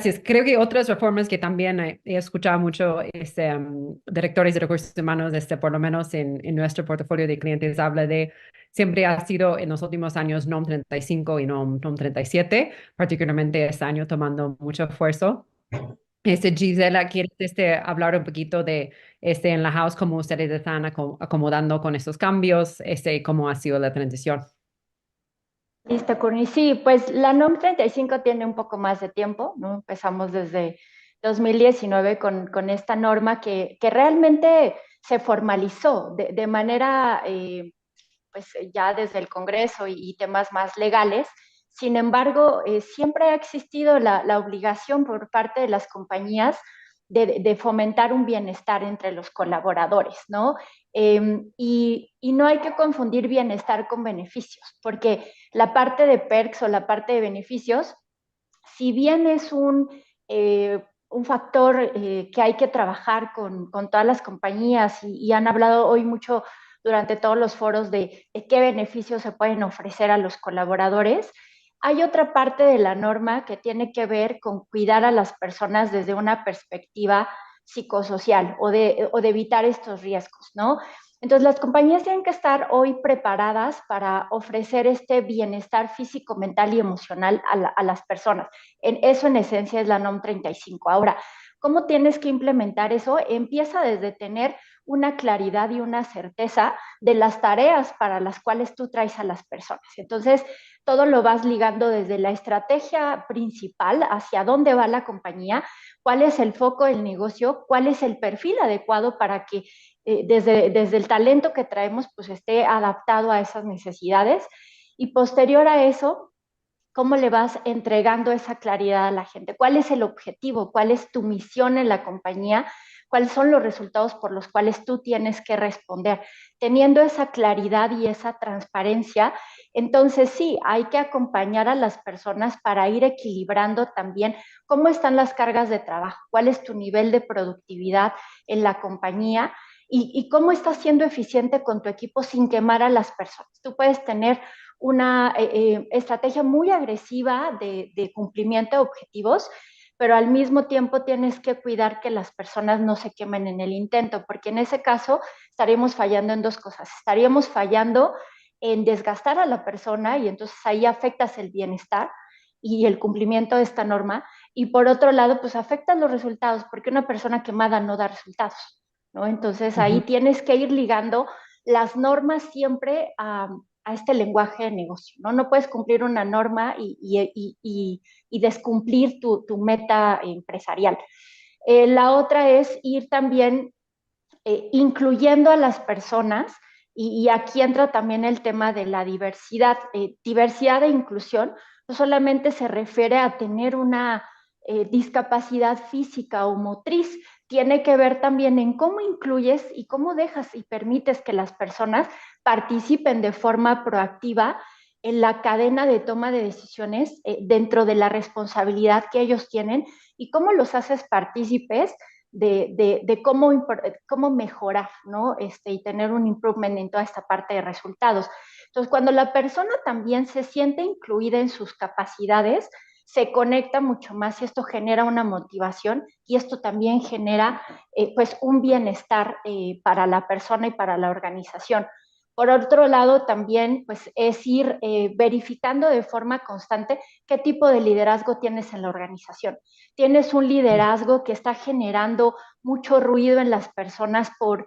Gracias. Creo que otras reformas que también he escuchado mucho, directores de recursos humanos, por lo menos en nuestro portafolio de clientes, habla de, siempre ha sido en los últimos años NOM 35 y NOM 37, particularmente este año tomando mucho esfuerzo. Gisela, ¿quieres hablar un poquito de en la house, cómo ustedes están acomodando con esos cambios, cómo ha sido la transición? Listo, Courtney. Sí, pues la NOM 35 tiene un poco más de tiempo, ¿no? Empezamos desde 2019 con esta norma que realmente se formalizó de manera, pues ya desde el Congreso y temas más legales. Sin embargo, siempre ha existido la obligación por parte de las compañías de fomentar un bienestar entre los colaboradores, ¿no? Y no hay que confundir bienestar con beneficios, porque la parte de perks o la parte de beneficios, si bien es un factor que hay que trabajar con todas las compañías y han hablado hoy mucho durante todos los foros de qué beneficios se pueden ofrecer a los colaboradores, hay otra parte de la norma que tiene que ver con cuidar a las personas desde una perspectiva psicosocial o de evitar estos riesgos, ¿no? Entonces, las compañías tienen que estar hoy preparadas para ofrecer este bienestar físico, mental y emocional a las personas. Eso en esencia es la NOM 35. Ahora, ¿cómo tienes que implementar eso? Empieza desde tener una claridad y una certeza de las tareas para las cuales tú traes a las personas. Entonces, todo lo vas ligando desde la estrategia principal, hacia dónde va la compañía, cuál es el foco del negocio, cuál es el perfil adecuado para que desde el talento que traemos pues esté adaptado a esas necesidades y posterior a eso, cómo le vas entregando esa claridad a la gente, cuál es el objetivo, cuál es tu misión en la compañía, cuáles son los resultados por los cuales tú tienes que responder. Teniendo esa claridad y esa transparencia, entonces sí, hay que acompañar a las personas para ir equilibrando también cómo están las cargas de trabajo, cuál es tu nivel de productividad en la compañía y cómo estás siendo eficiente con tu equipo sin quemar a las personas. Tú puedes tener una estrategia muy agresiva de cumplimiento de objetivos, pero al mismo tiempo tienes que cuidar que las personas no se quemen en el intento, porque en ese caso estaríamos fallando en dos cosas. Estaríamos fallando en desgastar a la persona y entonces ahí afectas el bienestar y el cumplimiento de esta norma. Y por otro lado, pues afectas los resultados, porque una persona quemada no da resultados, ¿no? Entonces ahí Ujú. tienes que ir ligando las normas siempre a este lenguaje de negocio, ¿no? No puedes cumplir una norma y descumplir tu meta empresarial. La otra es ir también incluyendo a las personas y aquí entra también el tema de la diversidad. Diversidad e inclusión no solamente se refiere a tener una discapacidad física o motriz, tiene que ver también en cómo incluyes y cómo dejas y permites que las personas participen de forma proactiva en la cadena de toma de decisiones dentro de la responsabilidad que ellos tienen y cómo los haces partícipes de cómo mejorar, ¿no? Y tener un improvement en toda esta parte de resultados. Entonces, cuando la persona también se siente incluida en sus capacidades, se conecta mucho más y esto genera una motivación y esto también genera pues un bienestar para la persona y para la organización. Por otro lado, también pues, es ir verificando de forma constante qué tipo de liderazgo tienes en la organización. Tienes un liderazgo que está generando mucho ruido en las personas por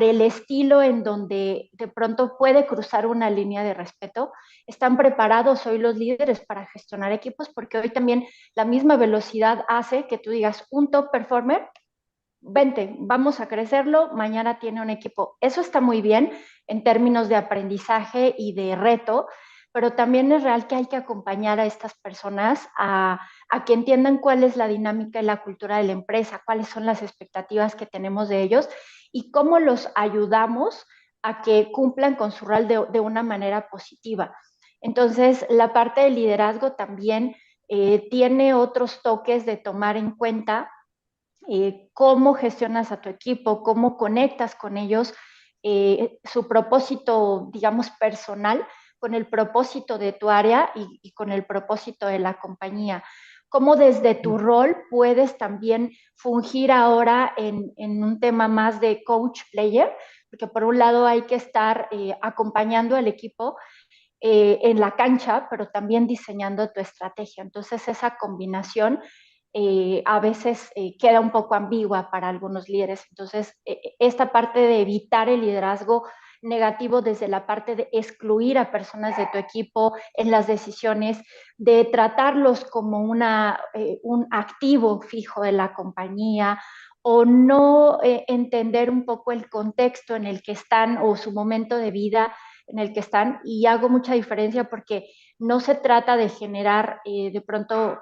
el estilo en donde de pronto puede cruzar una línea de respeto. Están preparados hoy los líderes para gestionar equipos porque hoy también la misma velocidad hace que tú digas un top performer, vente, vamos a crecerlo, mañana tiene un equipo. Eso está muy bien en términos de aprendizaje y de reto, pero también es real que hay que acompañar a estas personas a que entiendan cuál es la dinámica y la cultura de la empresa, cuáles son las expectativas que tenemos de ellos y cómo los ayudamos a que cumplan con su rol de una manera positiva. Entonces, la parte del liderazgo también tiene otros toques de tomar en cuenta cómo gestionas a tu equipo, cómo conectas con ellos, su propósito, digamos, personal con el propósito de tu área y con el propósito de la compañía. cómo desde tu rol puedes también fungir ahora en un tema más de coach player, porque por un lado hay que estar acompañando al equipo en la cancha, pero también diseñando tu estrategia. Entonces esa combinación a veces queda un poco ambigua para algunos líderes. Entonces esta parte de evitar el liderazgo negativo desde la parte de excluir a personas de tu equipo en las decisiones, de tratarlos como un activo fijo de la compañía o no entender un poco el contexto en el que están o su momento de vida en el que están. Y hago mucha diferencia porque no se trata de generar de pronto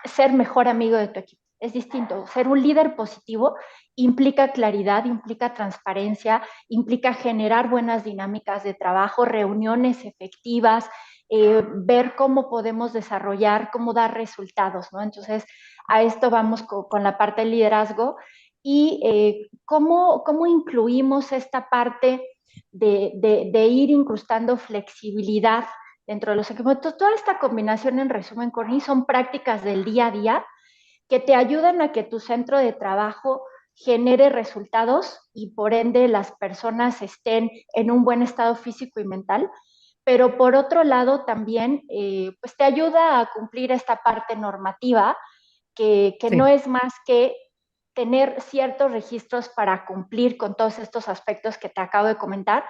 ser mejor amigo de tu equipo. Es distinto. Ser un líder positivo implica claridad, implica transparencia, implica generar buenas dinámicas de trabajo, reuniones efectivas, ver cómo podemos desarrollar, cómo dar resultados, ¿no? Entonces, a esto vamos con la parte del liderazgo y cómo incluimos esta parte de ir incrustando flexibilidad dentro de los equipos. Entonces, toda esta combinación, en resumen, Corny, son prácticas del día a día que te ayudan a que tu centro de trabajo genere resultados y por ende las personas estén en un buen estado físico y mental, pero por otro lado también pues te ayuda a cumplir esta parte normativa que no Sí. es más que tener ciertos registros para cumplir con todos estos aspectos que te acabo de comentar,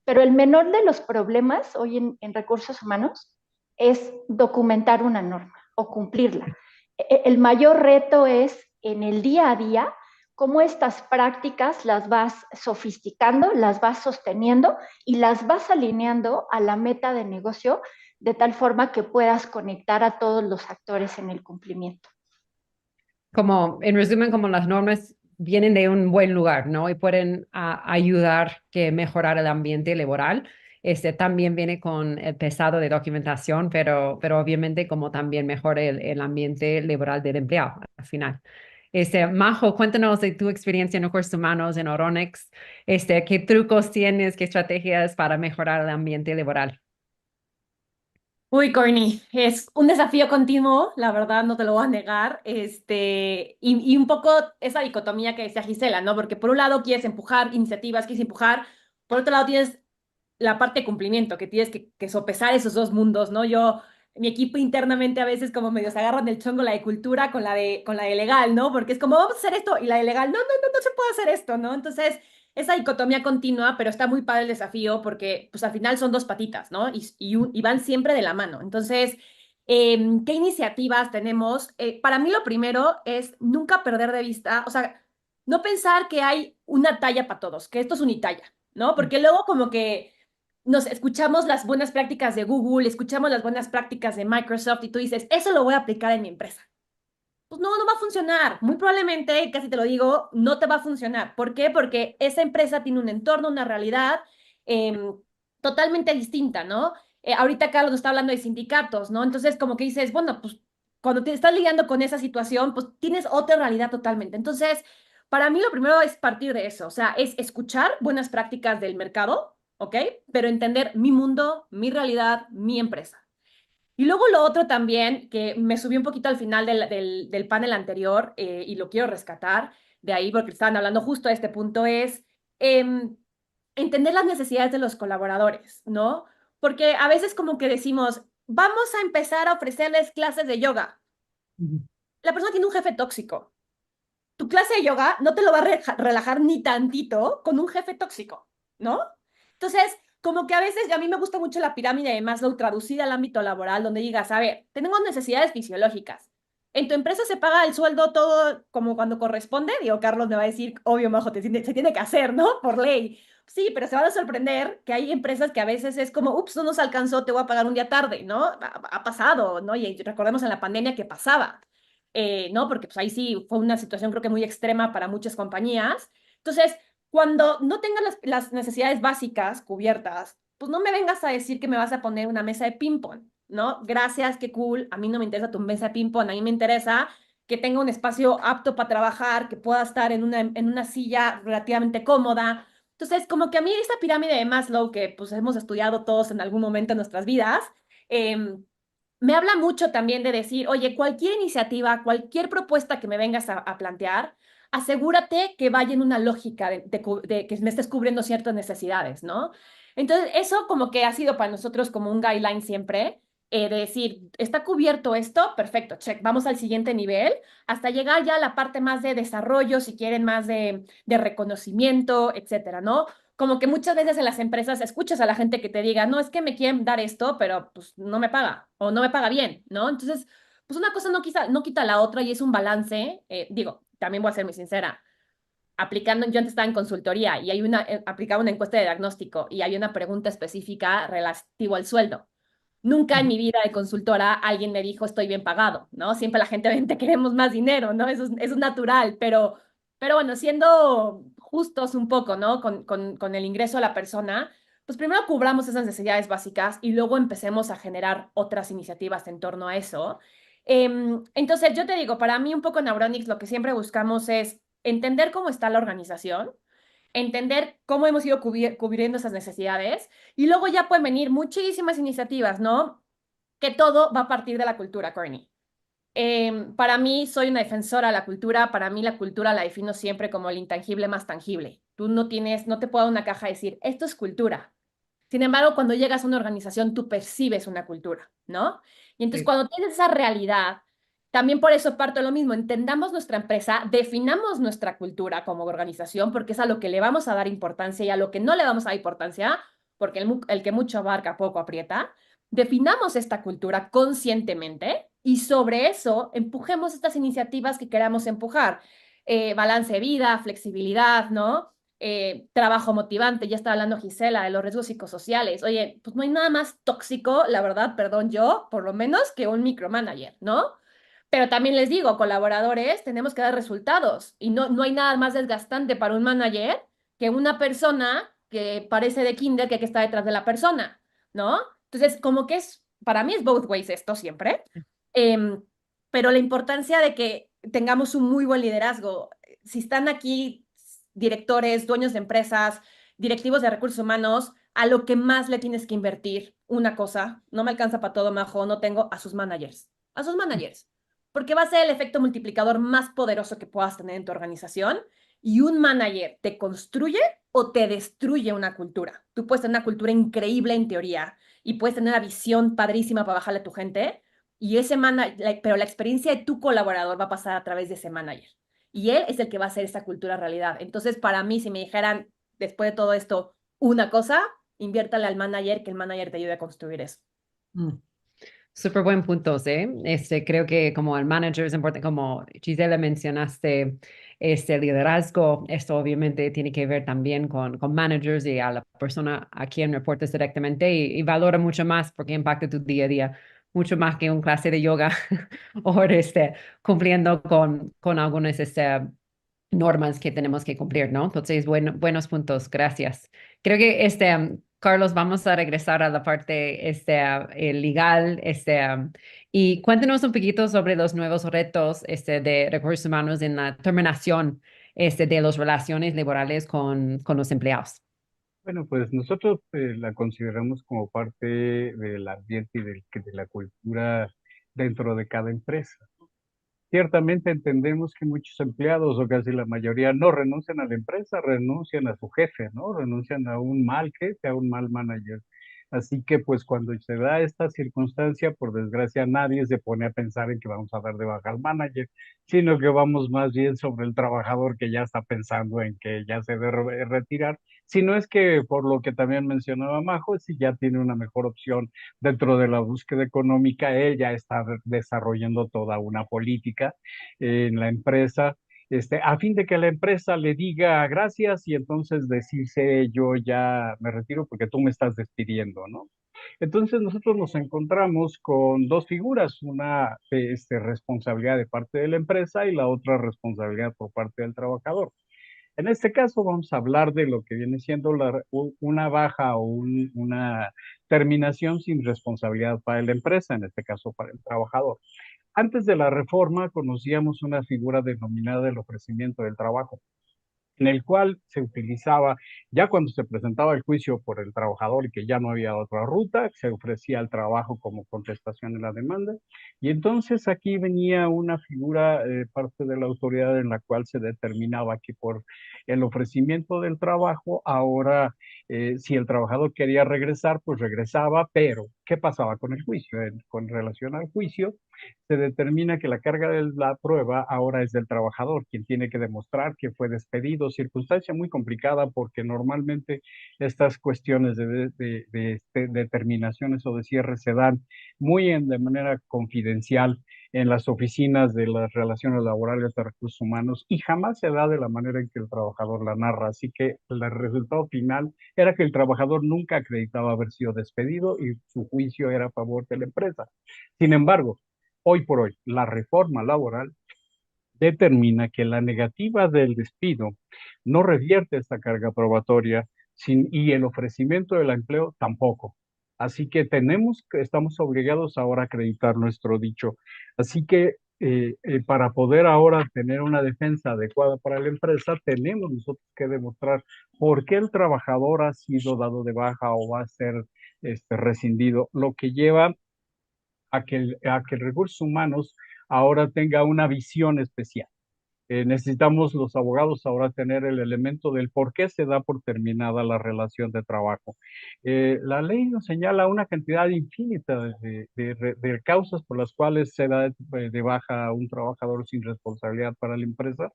pero el menor de los problemas hoy en recursos humanos es documentar una norma o cumplirla. El mayor reto es en el día a día cómo estas prácticas las vas sofisticando, las vas sosteniendo y las vas alineando a la meta de negocio de tal forma que puedas conectar a todos los actores en el cumplimiento. Como, en resumen, como las normas vienen de un buen lugar, ¿no? Y pueden ayudar que mejorar el ambiente laboral. También viene con el pesado de documentación, pero obviamente como también mejora el ambiente laboral del empleado al final. Majo, cuéntanos de tu experiencia en recursos humanos en Oronex. ¿Qué trucos tienes, qué estrategias para mejorar el ambiente laboral? Uy, Corny, es un desafío continuo, la verdad, no te lo voy a negar, y un poco esa dicotomía que decía Gisela, ¿no? Porque por un lado quieres empujar iniciativas, quieres empujar, por otro lado tienes la parte de cumplimiento, que tienes que sopesar esos dos mundos, ¿no? Mi equipo internamente a veces como medio se agarran del chongo la de cultura con la de legal, ¿no? Porque es como, vamos a hacer esto, y la de legal, no, no, no, no se puede hacer esto, ¿no? Entonces, esa dicotomía continua, pero está muy padre el desafío porque, pues, al final son dos patitas, ¿no? Y van siempre de la mano. Entonces, ¿qué iniciativas tenemos? Para mí lo primero es nunca perder de vista, o sea, no pensar que hay una talla para todos, que esto es unitalla, ¿no? Porque luego como que nos escuchamos las buenas prácticas de Google, escuchamos las buenas prácticas de Microsoft y tú dices, eso lo voy a aplicar en mi empresa. Pues no, no va a funcionar. Muy probablemente, casi te lo digo, no te va a funcionar. ¿Por qué? Porque esa empresa tiene un entorno, una realidad eh, totalmente distinta, ¿no? Ahorita Carlos nos está hablando de sindicatos, ¿no? Entonces, como que dices, bueno, pues cuando te estás lidiando con esa situación, pues tienes otra realidad totalmente. Entonces, para mí lo primero es partir de eso, o sea, es escuchar buenas prácticas del mercado, ¿ok? Pero entender mi mundo, mi realidad, mi empresa. Y luego lo otro también, que me subí un poquito al final del panel anterior y lo quiero rescatar de ahí porque estaban hablando justo de este punto, es em, entender las necesidades de los colaboradores, ¿no? Porque a veces como que decimos, vamos a empezar a ofrecerles clases de yoga. Ujú. La persona tiene un jefe tóxico. Tu clase de yoga no te lo va a relajar ni tantito con un jefe tóxico, ¿no? Entonces, como que a veces, a mí me gusta mucho la pirámide de Maslow traducida al ámbito laboral, donde digas, a ver, tenemos necesidades fisiológicas. En tu empresa se paga el sueldo todo como cuando corresponde. Digo, Carlos me va a decir, obvio, Majo, se tiene que hacer, ¿no? Por ley. Sí, pero se van a sorprender que hay empresas que a veces es como, ups, no nos alcanzó, te voy a pagar un día tarde, ¿no? Ha pasado, ¿no? Y recordemos en la pandemia que pasaba. ¿No? Porque pues ahí sí fue una situación creo que muy extrema para muchas compañías. Entonces, cuando no tengas las necesidades básicas cubiertas, pues no me vengas a decir que me vas a poner una mesa de ping-pong, ¿no? Gracias, qué cool. A mí no me interesa tu mesa de ping-pong, a mí me interesa que tenga un espacio apto para trabajar, que pueda estar en una silla relativamente cómoda. Entonces, como que a mí esta pirámide de Maslow que pues hemos estudiado todos en algún momento de nuestras vidas, eh, me habla mucho también de decir, oye, cualquier iniciativa, cualquier propuesta que me vengas a plantear, asegúrate que vaya en una lógica de que me estés cubriendo ciertas necesidades, ¿no? Entonces, eso como que ha sido para nosotros como un guideline siempre, de decir, ¿está cubierto esto? Perfecto, check, vamos al siguiente nivel, hasta llegar ya a la parte más de desarrollo, si quieren más de reconocimiento, etcétera, ¿no? Como que muchas veces en las empresas escuchas a la gente que te diga, no, es que me quieren dar esto, pero pues no me paga o no me paga bien, ¿no? Entonces, pues una cosa no quita la otra y es un balance. Digo, también voy a ser muy sincera, aplicando, yo antes estaba en consultoría y aplicaba una encuesta de diagnóstico y hay una pregunta específica relativa al sueldo. Nunca en mi vida de consultora alguien me dijo estoy bien pagado, ¿no? Siempre la gente obviamente queremos más dinero, ¿no? Eso es natural, pero bueno, siendo justos un poco, ¿no? Con el ingreso de la persona, pues primero cubramos esas necesidades básicas y luego empecemos a generar otras iniciativas en torno a eso. Entonces, yo te digo, para mí un poco en Neuronics lo que siempre buscamos es entender cómo está la organización, entender cómo hemos ido cubriendo esas necesidades y luego ya pueden venir muchísimas iniciativas, ¿no? Que todo va a partir de la cultura, Courtney. Para mí, soy una defensora de la cultura. Para mí, la cultura la defino siempre como el intangible más tangible. Tú no te puedo dar una caja y decir, esto es cultura. Sin embargo, cuando llegas a una organización, tú percibes una cultura, ¿no? Y entonces, Sí. cuando tienes esa realidad, también por eso parto de lo mismo, entendamos nuestra empresa, definamos nuestra cultura como organización, porque es a lo que le vamos a dar importancia y a lo que no le vamos a dar importancia, porque el que mucho abarca, poco aprieta. Definamos esta cultura conscientemente y sobre eso empujemos estas iniciativas que queramos empujar. Balance de vida, flexibilidad, ¿no? Trabajo motivante, ya estaba hablando Gisela de los riesgos psicosociales. Oye, pues no hay nada más tóxico, la verdad, perdón yo, por lo menos, que un micromanager, ¿no? Pero también les digo, colaboradores, tenemos que dar resultados y no hay nada más desgastante para un manager que una persona que parece de kinder que está detrás de la persona, ¿no? Entonces, como que para mí es both ways esto siempre. Em, pero la importancia de que tengamos un muy buen liderazgo. Si están aquí directores, dueños de empresas, directivos de recursos humanos, a lo que más le tienes que invertir, una cosa, no me alcanza para todo, Majo, no tengo a sus managers, porque va a ser el efecto multiplicador más poderoso que puedas tener en tu organización y un manager te construye o te destruye una cultura. Tú puedes tener una cultura increíble en teoría y puedes tener una visión padrísima para bajarle a tu gente, y ese manager, pero la experiencia de tu colaborador va a pasar a través de ese manager. Y él es el que va a hacer esa cultura realidad. Entonces, para mí, si me dijeran después de todo esto una cosa, inviértale al manager, que el manager te ayude a construir eso. Mm. Súper buen punto, ¿eh? Creo que como el manager es importante, como Gisela mencionaste, liderazgo, esto obviamente tiene que ver también con managers y a la persona a quien reportes directamente y valora mucho más porque impacta tu día a día, mucho más que un clase de yoga o cumpliendo con algunas normas que tenemos que cumplir, ¿no? Entonces, buenos puntos, gracias. Creo que Carlos, vamos a regresar a la parte legal, y cuéntenos un poquito sobre los nuevos retos de recursos humanos en la terminación de las relaciones laborales con los empleados. Bueno, pues nosotros la consideramos como parte del ambiente y de la cultura dentro de cada empresa. Ciertamente entendemos que muchos empleados, o casi la mayoría, no renuncian a la empresa, renuncian a su jefe, ¿no? Renuncian a un mal jefe, a un mal manager. Así que pues cuando se da esta circunstancia, por desgracia, nadie se pone a pensar en que vamos a dar de baja al manager, sino que vamos más bien sobre el trabajador que ya está pensando en que ya se debe retirar. Si no es que, por lo que también mencionaba Majo, si ya tiene una mejor opción dentro de la búsqueda económica, él ya está desarrollando toda una política en la empresa, a fin de que la empresa le diga gracias y entonces decirse yo ya me retiro porque tú me estás despidiendo, ¿no? Entonces nosotros nos encontramos con dos figuras, una responsabilidad de parte de la empresa y la otra responsabilidad por parte del trabajador. En este caso vamos a hablar de lo que viene siendo una baja o una terminación sin responsabilidad para la empresa, en este caso para el trabajador. Antes de la reforma conocíamos una figura denominada el ofrecimiento del trabajo. en el cual se utilizaba, ya cuando se presentaba el juicio por el trabajador y que ya no había otra ruta, se ofrecía el trabajo como contestación en la demanda. Y entonces aquí venía una figura, parte de la autoridad, en la cual se determinaba que por el ofrecimiento del trabajo, ahora si el trabajador quería regresar, pues regresaba, pero ¿qué pasaba con el juicio? Con relación al juicio, se determina que la carga de la prueba ahora es del trabajador, quien tiene que demostrar que fue despedido, circunstancia muy complicada porque normalmente estas cuestiones de determinaciones o de cierre se dan de manera confidencial en las oficinas de las relaciones laborales de recursos humanos y jamás se da de la manera en que el trabajador la narra. Así que el resultado final era que el trabajador nunca acreditaba haber sido despedido y su juicio era a favor de la empresa. Sin embargo, hoy por hoy, la reforma laboral determina que la negativa del despido no revierte esta carga probatoria y el ofrecimiento del empleo tampoco. Así que estamos obligados ahora a acreditar nuestro dicho. Así que para poder ahora tener una defensa adecuada para la empresa, tenemos nosotros que demostrar por qué el trabajador ha sido dado de baja o va a ser rescindido, lo que lleva a que recursos humanos ahora tenga una visión especial. Necesitamos los abogados ahora tener el elemento del por qué se da por terminada la relación de trabajo. La ley nos señala una cantidad infinita de causas por las cuales se da de baja a un trabajador sin responsabilidad para la empresa,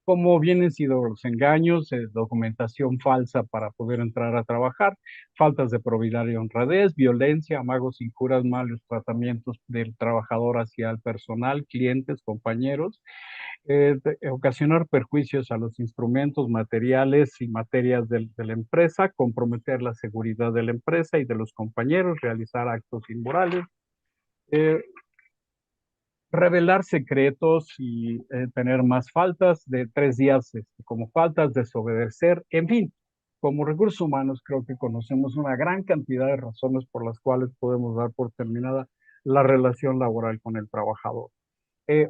como vienen siendo los engaños, documentación falsa para poder entrar a trabajar, faltas de probidad y honradez, violencia, amagos, injuras, malos tratamientos del trabajador hacia el personal, clientes, compañeros, ocasionar perjuicios a los instrumentos, materiales y materias de la empresa, comprometer la seguridad de la empresa y de los compañeros, realizar actos inmorales, eh, revelar secretos y tener más faltas de 3 días como faltas, desobedecer, en fin. Como recursos humanos creo que conocemos una gran cantidad de razones por las cuales podemos dar por terminada la relación laboral con el trabajador.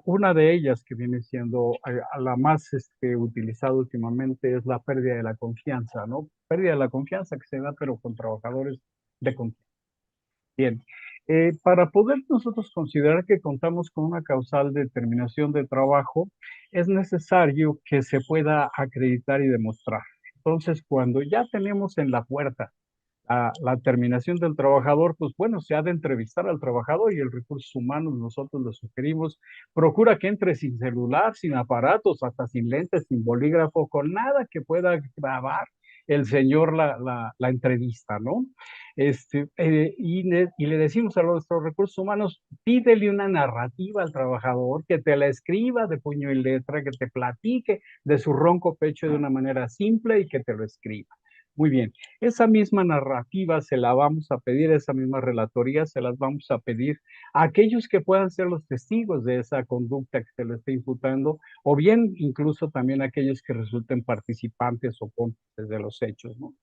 Una de ellas que viene siendo a la más utilizada últimamente es la pérdida de la confianza, ¿no? Pérdida de la confianza que se da pero con trabajadores de confianza. Bien, para poder nosotros considerar que contamos con una causal de terminación de trabajo, es necesario que se pueda acreditar y demostrar. Entonces, cuando ya tenemos en la puerta la terminación del trabajador, pues bueno, se ha de entrevistar al trabajador y el recursos humanos nosotros le sugerimos, procura que entre sin celular, sin aparatos, hasta sin lentes, sin bolígrafo, con nada que pueda grabar el señor la entrevista, ¿no? Y le decimos a nuestros recursos humanos, pídele una narrativa al trabajador, que te la escriba de puño y letra, que te platique de su ronco pecho de una manera simple y que te lo escriba. Muy bien, esa misma narrativa se la vamos a pedir, esa misma relatoría se las vamos a pedir a aquellos que puedan ser los testigos de esa conducta que se le está imputando, o bien incluso también aquellos que resulten participantes o cómplices de los hechos, ¿no?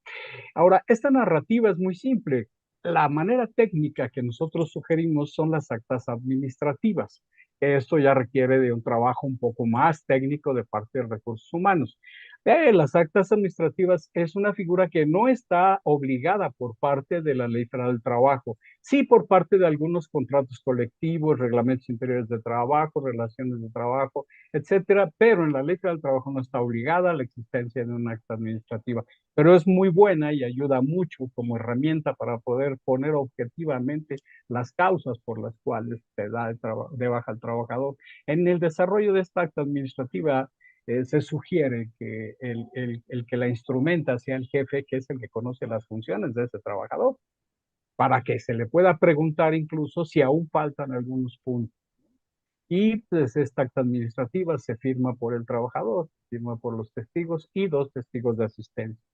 Ahora, esta narrativa es muy simple. La manera técnica que nosotros sugerimos son las actas administrativas. Esto ya requiere de un trabajo un poco más técnico de parte de recursos humanos. Las actas administrativas es una figura que no está obligada por parte de la Ley Federal del Trabajo, sí por parte de algunos contratos colectivos, reglamentos interiores de trabajo, relaciones de trabajo, etcétera, pero en la Ley Federal del Trabajo no está obligada la existencia de una acta administrativa, pero es muy buena y ayuda mucho como herramienta para poder poner objetivamente las causas por las cuales se da de baja al trabajador. En el desarrollo de esta acta administrativa, se sugiere que el que la instrumenta sea el jefe, que es el que conoce las funciones de ese trabajador, para que se le pueda preguntar incluso si aún faltan algunos puntos. Y pues esta acta administrativa se firma por el trabajador, se firma por los testigos y 2 testigos de asistencia.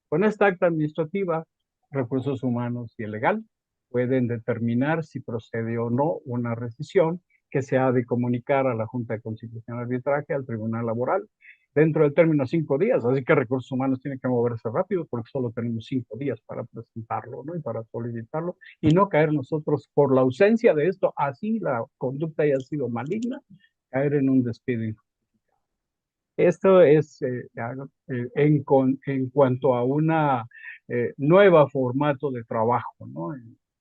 Con esta acta administrativa, recursos humanos y el legal pueden determinar si procede o no una rescisión que se ha de comunicar a la Junta de Conciliación y Arbitraje, al Tribunal Laboral, dentro del término de 5 días. Así que recursos humanos tienen que moverse rápido porque solo tenemos 5 días para presentarlo, ¿no? Y para solicitarlo y no caer nosotros por la ausencia de esto, así la conducta haya sido maligna, caer en un despido. Esto es en cuanto a una nueva formato de trabajo, ¿no?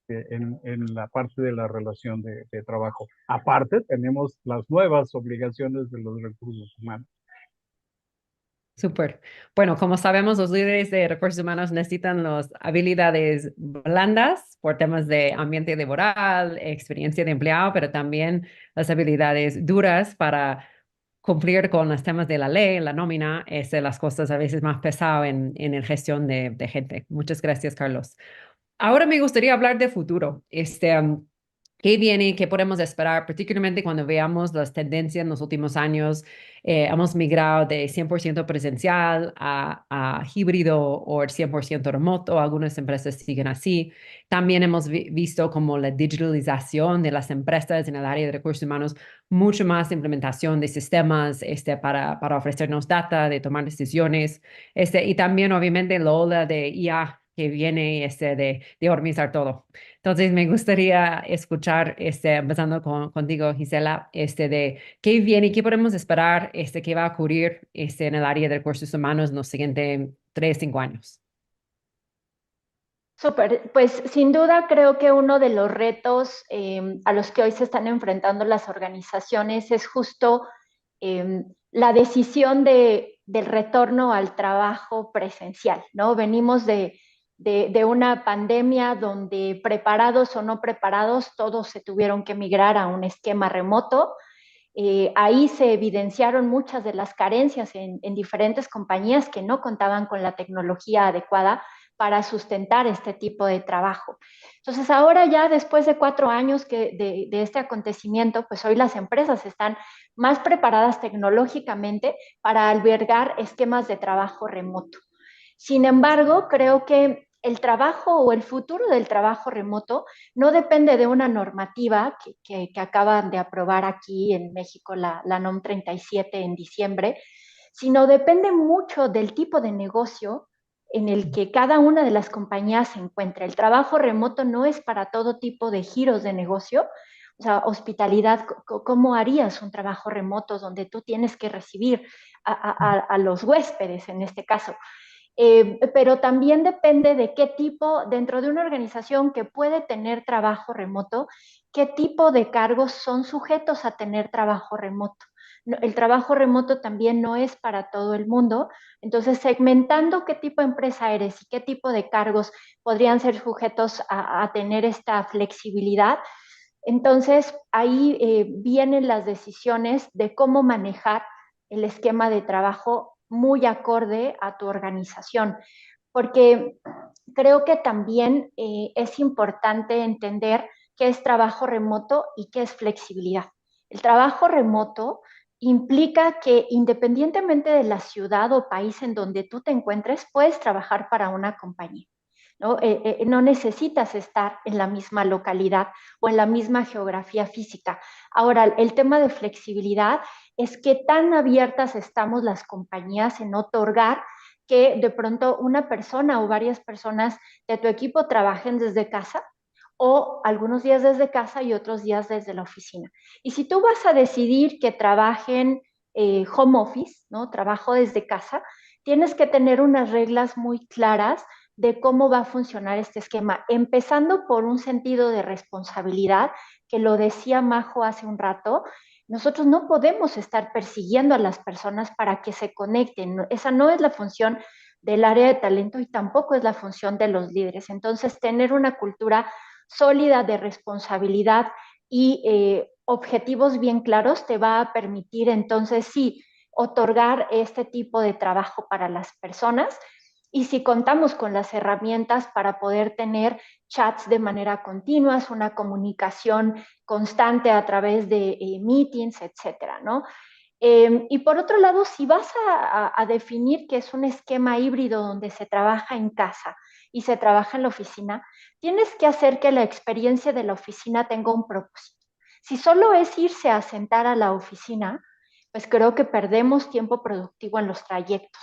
En la parte de la relación de trabajo. Aparte, tenemos las nuevas obligaciones de los recursos humanos. Súper. Bueno, como sabemos, los líderes de recursos humanos necesitan las habilidades blandas por temas de ambiente laboral, experiencia de empleado, pero también las habilidades duras para cumplir con los temas de la ley, la nómina, es de las cosas a veces más pesadas en la gestión de gente. Muchas gracias, Carlos. Ahora me gustaría hablar de futuro. ¿Qué viene? ¿Qué podemos esperar? Particularmente cuando veamos las tendencias en los últimos años. Hemos migrado de 100% presencial a híbrido o 100% remoto. Algunas empresas siguen así. También hemos visto como la digitalización de las empresas en el área de recursos humanos, mucho más implementación de sistemas para ofrecernos data, de tomar decisiones. Y también, obviamente, la ola de IA que viene de organizar todo. Entonces, me gustaría escuchar, empezando contigo, Gisela, de qué viene y qué podemos esperar, qué va a ocurrir, en el área de recursos humanos en los siguientes 3, 5 años. Súper, pues sin duda creo que uno de los retos a los que hoy se están enfrentando las organizaciones es justo la decisión del retorno al trabajo presencial, ¿no? Venimos de una pandemia donde preparados o no preparados, todos se tuvieron que migrar a un esquema remoto. Ahí se evidenciaron muchas de las carencias en diferentes compañías que no contaban con la tecnología adecuada para sustentar este tipo de trabajo. Entonces, ahora ya después de 4 años de este acontecimiento, pues hoy las empresas están más preparadas tecnológicamente para albergar esquemas de trabajo remoto. Sin embargo, creo que el trabajo o el futuro del trabajo remoto no depende de una normativa que acaban de aprobar aquí en México, la NOM 37 en diciembre, sino depende mucho del tipo de negocio en el que cada una de las compañías se encuentra. El trabajo remoto no es para todo tipo de giros de negocio. O sea, hospitalidad, ¿cómo harías un trabajo remoto donde tú tienes que recibir a los huéspedes en este caso? Pero también depende de qué tipo, dentro de una organización que puede tener trabajo remoto, qué tipo de cargos son sujetos a tener trabajo remoto. El trabajo remoto también no es para todo el mundo, entonces segmentando qué tipo de empresa eres y qué tipo de cargos podrían ser sujetos a tener esta flexibilidad. Entonces ahí vienen las decisiones de cómo manejar el esquema de trabajo muy acorde a tu organización, porque creo que también es importante entender qué es trabajo remoto y qué es flexibilidad. El trabajo remoto implica que independientemente de la ciudad o país en donde tú te encuentres, puedes trabajar para una compañía. ¿No? No necesitas estar en la misma localidad o en la misma geografía física. Ahora, el tema de flexibilidad es que tan abiertas estamos las compañías en otorgar que de pronto una persona o varias personas de tu equipo trabajen desde casa o algunos días desde casa y otros días desde la oficina. Y si tú vas a decidir que trabajen home office, ¿no? Trabajo desde casa, tienes que tener unas reglas muy claras de cómo va a funcionar este esquema, empezando por un sentido de responsabilidad, que lo decía Majo hace un rato. Nosotros no podemos estar persiguiendo a las personas para que se conecten. Esa no es la función del área de talento y tampoco es la función de los líderes. Entonces, tener una cultura sólida de responsabilidad y objetivos bien claros te va a permitir entonces sí otorgar este tipo de trabajo para las personas. Y si contamos con las herramientas para poder tener chats de manera continua, una comunicación constante a través de meetings, etcétera, ¿no? Y por otro lado, si vas a definir que es un esquema híbrido donde se trabaja en casa y se trabaja en la oficina, tienes que hacer que la experiencia de la oficina tenga un propósito. Si solo es irse a sentar a la oficina, pues creo que perdemos tiempo productivo en los trayectos,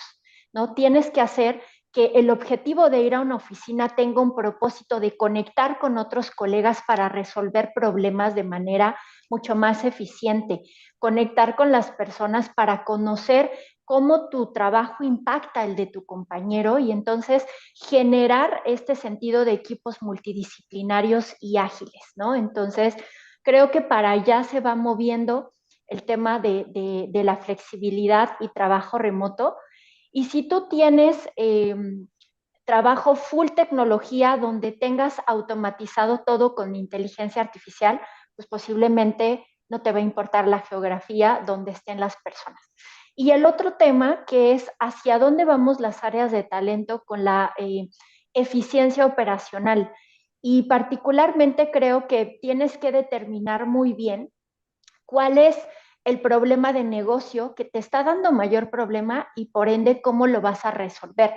¿no? Tienes que hacer que el objetivo de ir a una oficina tenga un propósito de conectar con otros colegas para resolver problemas de manera mucho más eficiente, conectar con las personas para conocer cómo tu trabajo impacta el de tu compañero y entonces generar este sentido de equipos multidisciplinarios y ágiles, ¿no? Entonces, creo que para allá se va moviendo el tema de la flexibilidad y trabajo remoto. Y si tú tienes trabajo full tecnología donde tengas automatizado todo con inteligencia artificial, pues posiblemente no te va a importar la geografía donde estén las personas. Y el otro tema que es hacia dónde vamos las áreas de talento con la eficiencia operacional. Y particularmente creo que tienes que determinar muy bien cuál es el problema de negocio que te está dando mayor problema y por ende cómo lo vas a resolver.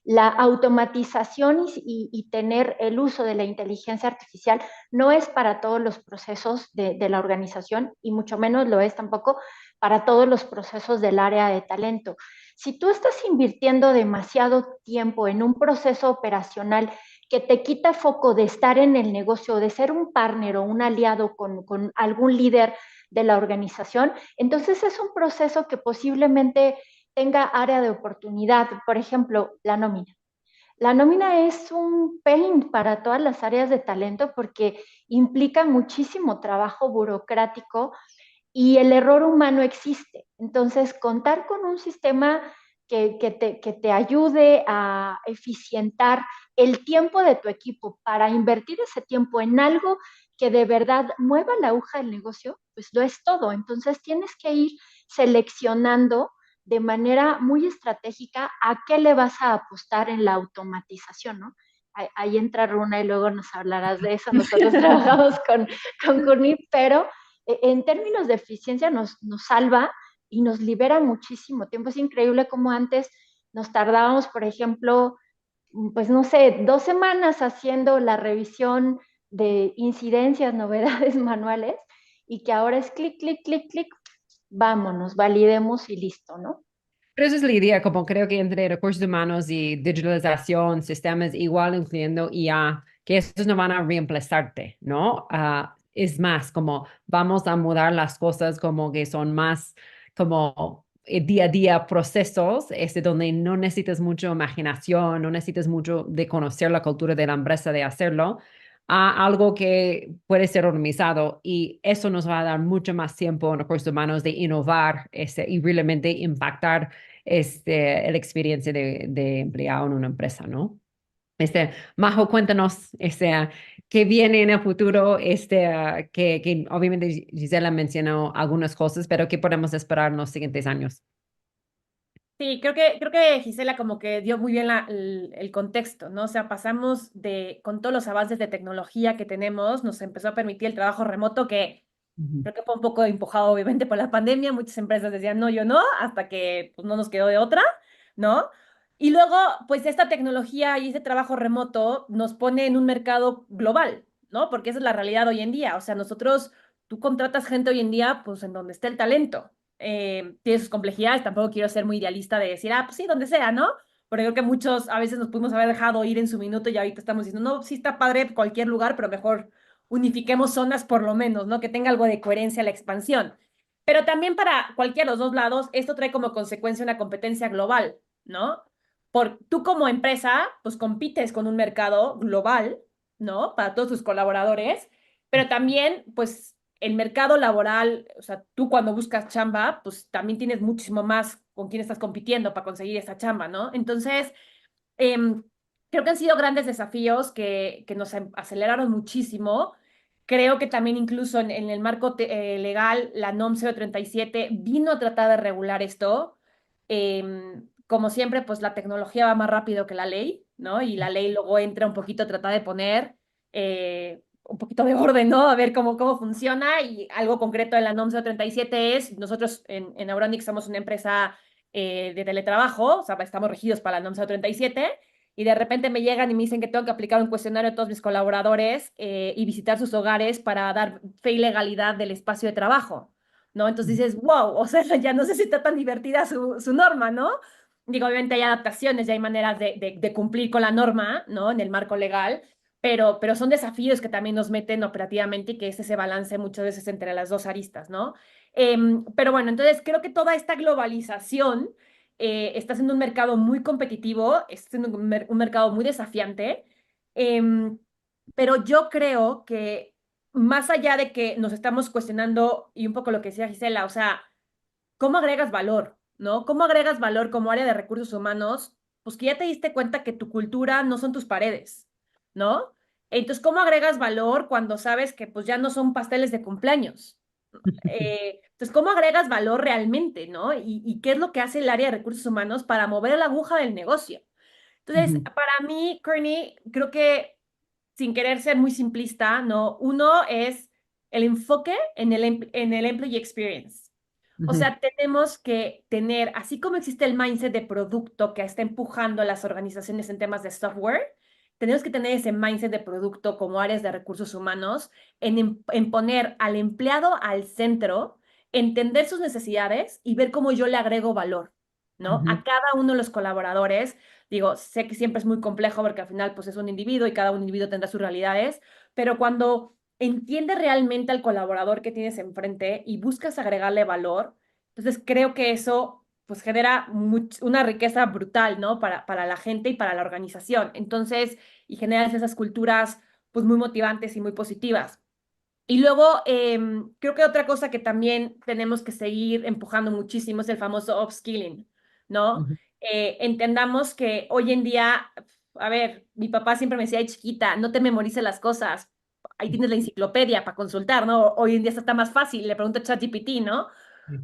La automatización y tener el uso de la inteligencia artificial no es para todos los procesos de la organización y mucho menos lo es tampoco para todos los procesos del área de talento. Si tú estás invirtiendo demasiado tiempo en un proceso operacional que te quita foco de estar en el negocio, de ser un partner o un aliado con algún líder de la organización, entonces es un proceso que posiblemente tenga área de oportunidad. Por ejemplo, la nómina. La nómina es un pain para todas las áreas de talento porque implica muchísimo trabajo burocrático y el error humano existe. Entonces, contar con un sistema que te ayude a eficientar el tiempo de tu equipo para invertir ese tiempo en algo que de verdad mueva la aguja del negocio, pues lo es todo. Entonces, tienes que ir seleccionando de manera muy estratégica a qué le vas a apostar en la automatización, ¿no? Ahí entra Runa y luego nos hablarás de eso. Nosotros trabajamos con Courtney, pero en términos de eficiencia nos salva y nos libera muchísimo tiempo. Es increíble cómo antes nos tardábamos, por ejemplo, pues no sé, 2 semanas haciendo la revisión de incidencias, novedades manuales, y que ahora es clic, clic, clic, clic, vámonos, validemos y listo, ¿no? Pero esa es la idea, como creo que entre recursos humanos y digitalización, sistemas igual incluyendo IA, que esos no van a reemplazarte, ¿no? Es más, como vamos a mudar las cosas como que son más como día a día procesos, donde no necesitas mucha imaginación, no necesitas mucho de conocer la cultura de la empresa de hacerlo, a algo que puede ser organizado y eso nos va a dar mucho más tiempo en recursos humanos de innovar y realmente impactar la experiencia de empleado en una empresa, ¿no? Majo, cuéntanos, qué viene en el futuro, que obviamente Gisela mencionó algunas cosas, pero qué podemos esperar en los siguientes años. Sí, creo que Gisela como que dio muy bien el contexto, ¿no? O sea, pasamos con todos los avances de tecnología que tenemos, nos empezó a permitir el trabajo remoto que Ujú. creo que fue un poco empujado obviamente por la pandemia, muchas empresas decían no, yo no, hasta que pues, no nos quedó de otra, ¿no? Y luego, pues esta tecnología y este trabajo remoto nos pone en un mercado global, ¿no? Porque esa es la realidad hoy en día, o sea, tú contratas gente hoy en día, pues en donde esté el talento. Tiene sus complejidades, tampoco quiero ser muy idealista de decir, ah, pues sí, donde sea, ¿no? Porque creo que muchos a veces nos pudimos haber dejado ir en su minuto y ahorita estamos diciendo, no, sí está padre cualquier lugar, pero mejor unifiquemos zonas por lo menos, ¿no? Que tenga algo de coherencia la expansión. Pero también para cualquiera de los dos lados, esto trae como consecuencia una competencia global, ¿no? Tú como empresa, pues compites con un mercado global, ¿no? Para todos tus colaboradores, pero también, pues, el mercado laboral, o sea, tú cuando buscas chamba, pues también tienes muchísimo más con quién estás compitiendo para conseguir esa chamba, ¿no? Entonces, em, creo que han sido grandes desafíos que nos aceleraron muchísimo. Creo que también incluso en el marco legal, la NOM 037 vino a tratar de regular esto. Como siempre, pues la tecnología va más rápido que la ley, ¿no? Y la ley luego entra un poquito a tratar de poner un poquito de orden, ¿no? A ver cómo funciona. Y algo concreto de la NOM 037 es, nosotros en Euronics somos una empresa de teletrabajo, o sea, estamos regidos para la NOM 037 y de repente me llegan y me dicen que tengo que aplicar un cuestionario a todos mis colaboradores y visitar sus hogares para dar fe y legalidad del espacio de trabajo, ¿no? Entonces dices, wow, o sea, ya no sé si está tan divertida su norma, ¿no? Digo, obviamente hay adaptaciones y hay maneras de cumplir con la norma, ¿no? En el marco legal, pero son desafíos que también nos meten operativamente y que es ese balance muchas veces entre las dos aristas, ¿no? Pero bueno, entonces creo que toda esta globalización estás en un mercado muy competitivo, estás en un mercado muy desafiante, em, pero yo creo que más allá de que nos estamos cuestionando, y un poco lo que decía Gisela, o sea, ¿cómo agregas valor? ¿No? ¿Cómo agregas valor como área de recursos humanos? Pues que ya te diste cuenta que tu cultura no son tus paredes, ¿no? Entonces, ¿cómo agregas valor cuando sabes que pues ya no son pasteles de cumpleaños? Entonces, ¿cómo agregas valor realmente, no? Y qué es lo que hace el área de recursos humanos para mover la aguja del negocio. Entonces, Ujú, para mí, Courtney, creo que sin querer ser muy simplista, ¿no? Uno es el enfoque en el employee experience. O ujú, sea, tenemos que tener, así como existe el mindset de producto que está empujando a las organizaciones en temas de software, tenemos que tener ese mindset de producto como áreas de recursos humanos, en poner al empleado al centro, entender sus necesidades y ver cómo yo le agrego valor, ¿no? ujú, A cada uno de los colaboradores. Digo, sé que siempre es muy complejo porque al final pues es un individuo y cada un individuo tendrá sus realidades, pero cuando entiende realmente al colaborador que tienes enfrente y buscas agregarle valor, entonces creo que eso pues genera una riqueza brutal, ¿no? Para la gente y para la organización. Entonces, y generas esas culturas pues muy motivantes y muy positivas. Y luego, creo que otra cosa que también tenemos que seguir empujando muchísimo es el famoso upskilling, ¿no? ujú, Entendamos que hoy en día, a ver, mi papá siempre me decía, "Ay, chiquita, no te memorices las cosas, ahí tienes la enciclopedia para consultar, ¿no? Hoy en día está más fácil, le pregunto a ChatGPT, ¿no?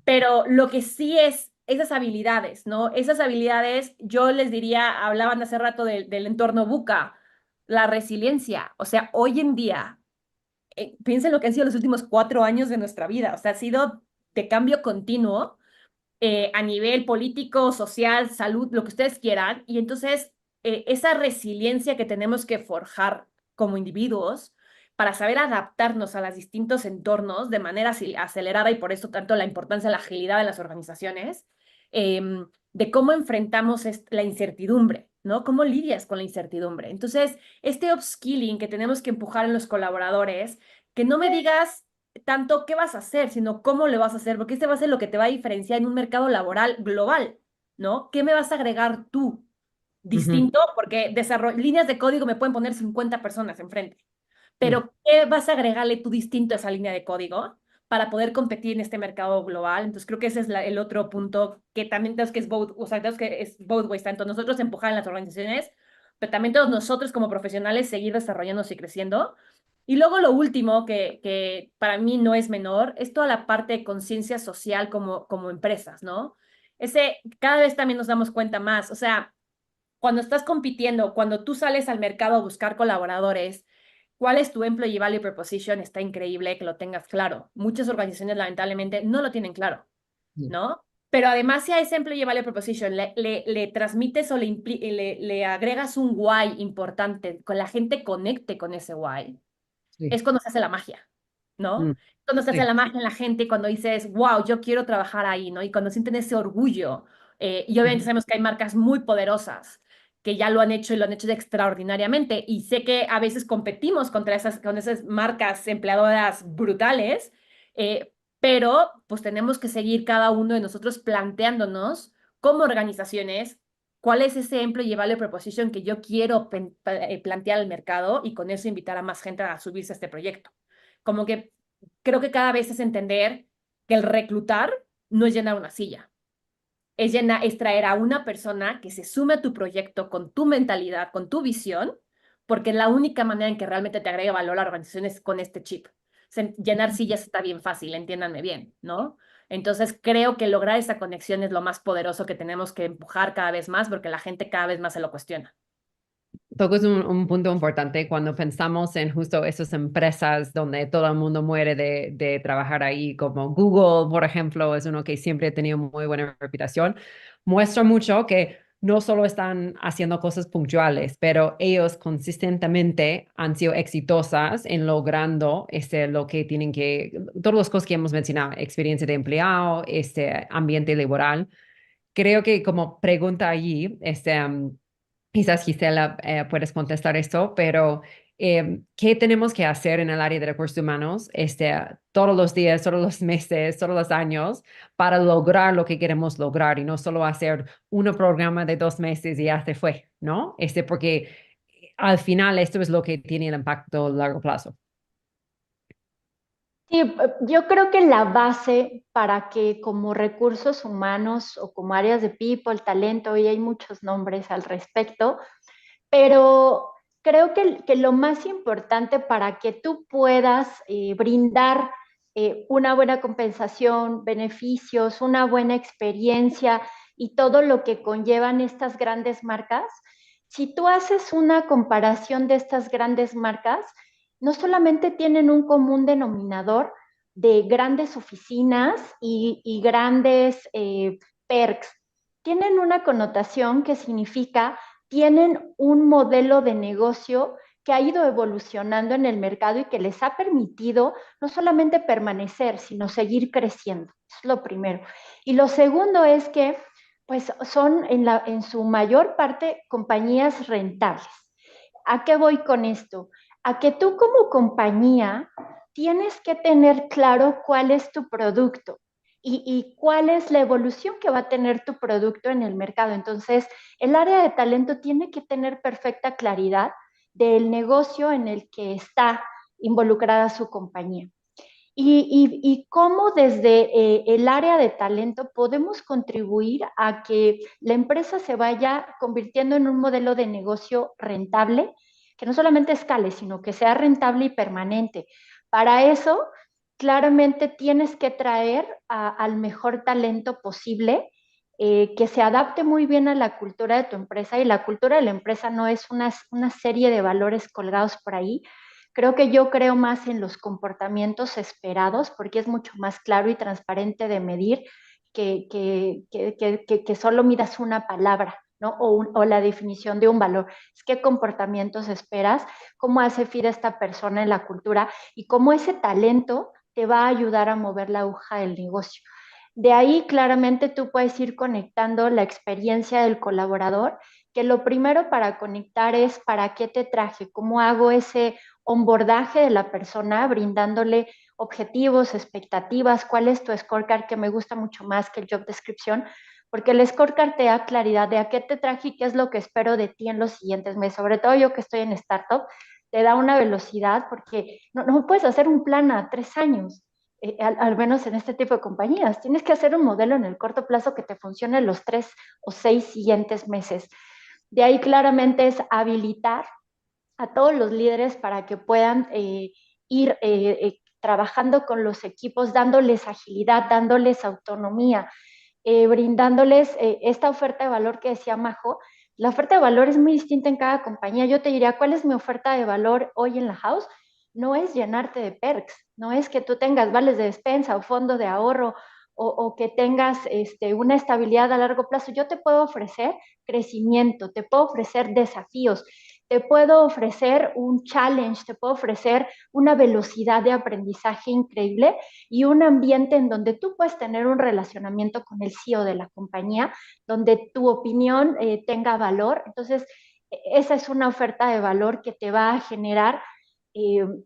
Pero lo que sí es esas habilidades, ¿no? Esas habilidades, yo les diría, hablaban hace rato del entorno buca, la resiliencia, o sea, hoy en día piensen lo que han sido los últimos 4 años de nuestra vida. O sea, ha sido de cambio continuo a nivel político, social, salud, lo que ustedes quieran. Y entonces, esa resiliencia que tenemos que forjar como individuos para saber adaptarnos a los distintos entornos de manera acelerada y por eso tanto la importancia de la agilidad de las organizaciones, de cómo enfrentamos la incertidumbre, ¿no? ¿Cómo lidias con la incertidumbre? Entonces, este upskilling que tenemos que empujar en los colaboradores, que no me digas tanto qué vas a hacer, sino cómo le vas a hacer, porque este va a ser lo que te va a diferenciar en un mercado laboral global, ¿no? ¿Qué me vas a agregar tú ujú, distinto? Porque líneas de código me pueden poner 50 personas enfrente, sí. pero ¿qué vas a agregarle tú distinto a esa línea de código para poder competir en este mercado global? Entonces creo que ese es el otro punto que también tenemos que es both, o sea, tenemos que es both ways, tanto nosotros empujar en las organizaciones, pero también todos nosotros como profesionales seguir desarrollándose y creciendo. Y luego lo último, que para mí no es menor, es toda la parte de conciencia social como empresas, ¿no? Cada vez también nos damos cuenta más, o sea, cuando estás compitiendo, cuando tú sales al mercado a buscar colaboradores, ¿cuál es tu employee value proposition? Está increíble que lo tengas claro. Muchas organizaciones lamentablemente no lo tienen claro, Sí, ¿no? Pero además si a ese employee value proposition le transmites o le agregas un why importante, con la gente conecte con ese why, sí, es cuando se hace la magia, ¿no? mm, Cuando se hace sí, la magia en la gente, cuando dices, wow, yo quiero trabajar ahí, ¿no? Y cuando sienten ese orgullo. Y obviamente ujú, sabemos que hay marcas muy poderosas que ya lo han hecho y lo han hecho extraordinariamente. Y sé que a veces competimos con esas marcas empleadoras brutales, pero pues tenemos que seguir cada uno de nosotros planteándonos como organizaciones cuál es ese employee value proposition que yo quiero plantear al mercado y con eso invitar a más gente a subirse a este proyecto. Como que creo que cada vez es entender que el reclutar no es llenar una silla, es traer a una persona que se sume a tu proyecto con tu mentalidad, con tu visión, porque la única manera en que realmente te agrega valor a la organización es con este chip. Llenar sillas está bien fácil, entiéndanme bien, ¿no? Entonces creo que lograr esa conexión es lo más poderoso que tenemos que empujar cada vez más porque la gente cada vez más se lo cuestiona. tocas un punto importante cuando pensamos en justo esas empresas donde todo el mundo muere de trabajar ahí, como Google, por ejemplo, es uno que siempre ha tenido muy buena reputación. Muestra mucho que no solo están haciendo cosas puntuales, pero ellos consistentemente han sido exitosas en logrando lo que tienen que, todas las cosas que hemos mencionado, experiencia de empleado, este ambiente laboral. Creo que como pregunta allí, quizás Gisela puedes contestar esto, pero ¿Qué tenemos que hacer en el área de recursos humanos todos los días, todos los meses, todos los años para lograr lo que queremos lograr y no solo hacer un programa de 2 meses y ya se fue, ¿no? Porque al final esto es lo que tiene el impacto a largo plazo. Sí, yo creo que la base para que como recursos humanos o como áreas de people, talento, hoy hay muchos nombres al respecto, pero creo que lo más importante para que tú puedas brindar una buena compensación, beneficios, una buena experiencia y todo lo que conllevan estas grandes marcas, si tú haces una comparación de estas grandes marcas, no solamente tienen un común denominador de grandes oficinas y grandes perks, tienen una connotación que significa tienen un modelo de negocio que ha ido evolucionando en el mercado y que les ha permitido no solamente permanecer, sino seguir creciendo. Eso es lo primero. Y lo segundo es que pues son en su mayor parte compañías rentables. ¿A qué voy con esto? A que tú como compañía tienes que tener claro cuál es tu producto y cuál es la evolución que va a tener tu producto en el mercado. Entonces, el área de talento tiene que tener perfecta claridad del negocio en el que está involucrada su compañía. Y cómo desde el área de talento podemos contribuir a que la empresa se vaya convirtiendo en un modelo de negocio rentable, que no solamente escale, sino que sea rentable y permanente. Para eso, claramente tienes que traer al mejor talento posible, que se adapte muy bien a la cultura de tu empresa, y la cultura de la empresa no es una serie de valores colgados por ahí. Creo que yo creo más en los comportamientos esperados porque es mucho más claro y transparente de medir que solo midas una palabra, ¿no? O la definición de un valor. Es qué comportamientos esperas, cómo hace FIDA esta persona en la cultura y cómo ese talento te va a ayudar a mover la aguja del negocio. De ahí claramente tú puedes ir conectando la experiencia del colaborador, que lo primero para conectar es para qué te traje, cómo hago ese onboardaje de la persona, brindándole objetivos, expectativas, cuál es tu scorecard, que me gusta mucho más que el job description, porque el scorecard te da claridad de a qué te traje y qué es lo que espero de ti en los siguientes meses. Sobre todo yo que estoy en startup, te da una velocidad porque no puedes hacer un plan a 3 años. Al menos en este tipo de compañías, tienes que hacer un modelo en el corto plazo que te funcione los 3 o 6 siguientes meses. De ahí claramente es habilitar a todos los líderes para que puedan ir trabajando con los equipos, dándoles agilidad, dándoles autonomía, brindándoles esta oferta de valor que decía Majo. La oferta de valor es muy distinta en cada compañía. Yo te diría, ¿cuál es mi oferta de valor hoy en la house? No es llenarte de perks, no es que tú tengas vales de despensa o fondo de ahorro o que tengas una estabilidad a largo plazo. Yo te puedo ofrecer crecimiento, te puedo ofrecer desafíos, te puedo ofrecer un challenge, te puedo ofrecer una velocidad de aprendizaje increíble y un ambiente en donde tú puedes tener un relacionamiento con el CEO de la compañía, donde tu opinión tenga valor. Entonces, esa es una oferta de valor que te va a generar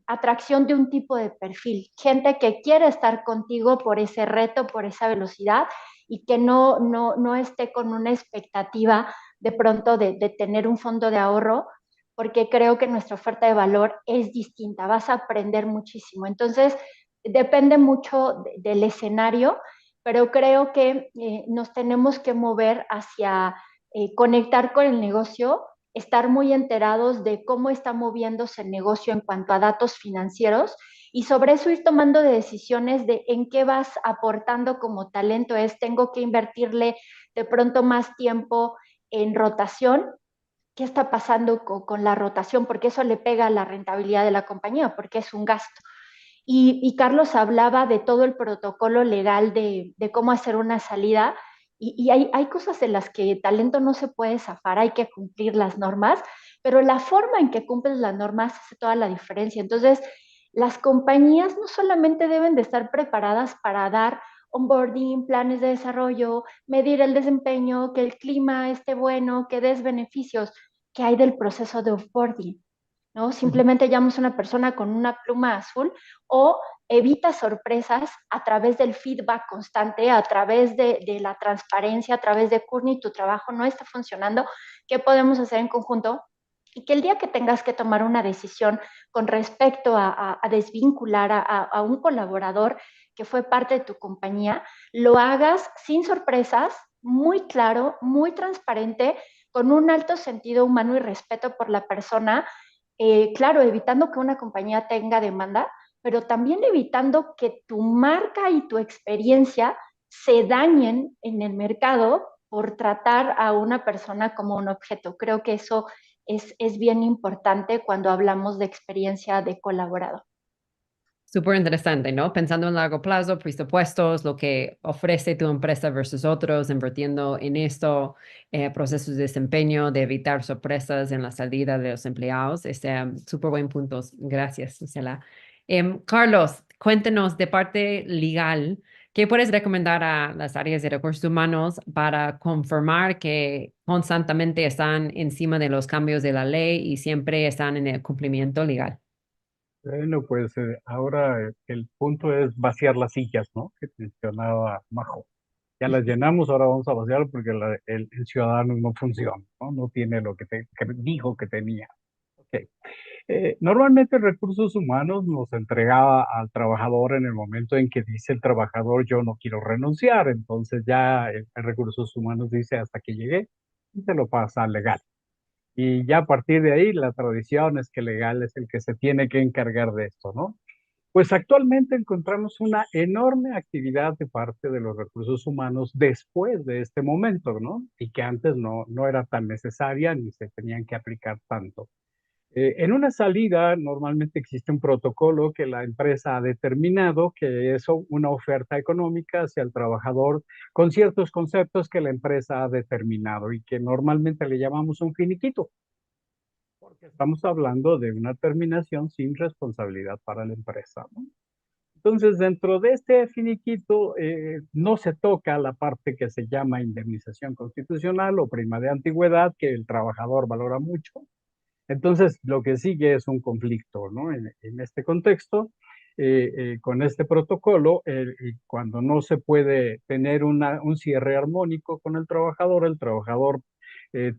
atracción de un tipo de perfil, gente que quiere estar contigo por ese reto, por esa velocidad y que no esté con una expectativa de pronto de tener un fondo de ahorro, porque creo que nuestra oferta de valor es distinta, vas a aprender muchísimo. Entonces, depende mucho del escenario, pero creo que nos tenemos que mover hacia conectar con el negocio, estar muy enterados de cómo está moviéndose el negocio en cuanto a datos financieros y sobre eso ir tomando decisiones de en qué vas aportando como talento. Tengo que invertirle de pronto más tiempo en rotación. ¿Qué está pasando con la rotación? Porque eso le pega a la rentabilidad de la compañía, porque es un gasto. Y Carlos hablaba de todo el protocolo legal de cómo hacer una salida y hay cosas en las que el talento no se puede zafar, hay que cumplir las normas, pero la forma en que cumples las normas hace toda la diferencia. Entonces, las compañías no solamente deben de estar preparadas para dar onboarding, planes de desarrollo, medir el desempeño, que el clima esté bueno, que des beneficios, que hay del proceso de offboarding, ¿no? Simplemente llamas a una persona con una pluma azul o evita sorpresas a través del feedback constante, a través de la transparencia, a través de Courtney, tu trabajo no está funcionando, ¿qué podemos hacer en conjunto? Y que el día que tengas que tomar una decisión con respecto a desvincular a un colaborador que fue parte de tu compañía, lo hagas sin sorpresas, muy claro, muy transparente, con un alto sentido humano y respeto por la persona, claro, evitando que una compañía tenga demanda, pero también evitando que tu marca y tu experiencia se dañen en el mercado por tratar a una persona como un objeto. Creo que eso es bien importante cuando hablamos de experiencia de colaborador. Súper interesante, ¿no? Pensando en largo plazo, presupuestos, lo que ofrece tu empresa versus otros, invirtiendo en esto, procesos de desempeño, de evitar sorpresas en la salida de los empleados. Súper buen punto. Gracias, Gisela. Carlos, cuéntenos de parte legal, ¿qué puedes recomendar a las áreas de recursos humanos para confirmar que constantemente están encima de los cambios de la ley y siempre están en el cumplimiento legal? Bueno, pues ahora el punto es vaciar las sillas, ¿no? Que mencionaba Majo. Ya las llenamos, ahora vamos a vaciar porque el ciudadano no funciona, ¿no? No tiene lo que dijo que tenía. Ok. Normalmente recursos humanos nos entregaba al trabajador en el momento en que dice el trabajador yo no quiero renunciar, entonces ya el recursos humanos dice hasta que llegué y se lo pasa al legal. Y ya a partir de ahí la tradición es que legal es el que se tiene que encargar de esto, ¿no? Pues actualmente encontramos una enorme actividad de parte de los recursos humanos después de este momento, ¿no? Y que antes no era tan necesaria ni se tenían que aplicar tanto. En una salida normalmente existe un protocolo que la empresa ha determinado que es una oferta económica hacia el trabajador con ciertos conceptos que la empresa ha determinado y que normalmente le llamamos un finiquito, porque estamos hablando de una terminación sin responsabilidad para la empresa, ¿no? Entonces, dentro de este finiquito, no se toca la parte que se llama indemnización constitucional o prima de antigüedad, que el trabajador valora mucho. Entonces, lo que sigue es un conflicto, ¿no? En este contexto, con este protocolo, cuando no se puede tener un cierre armónico con el trabajador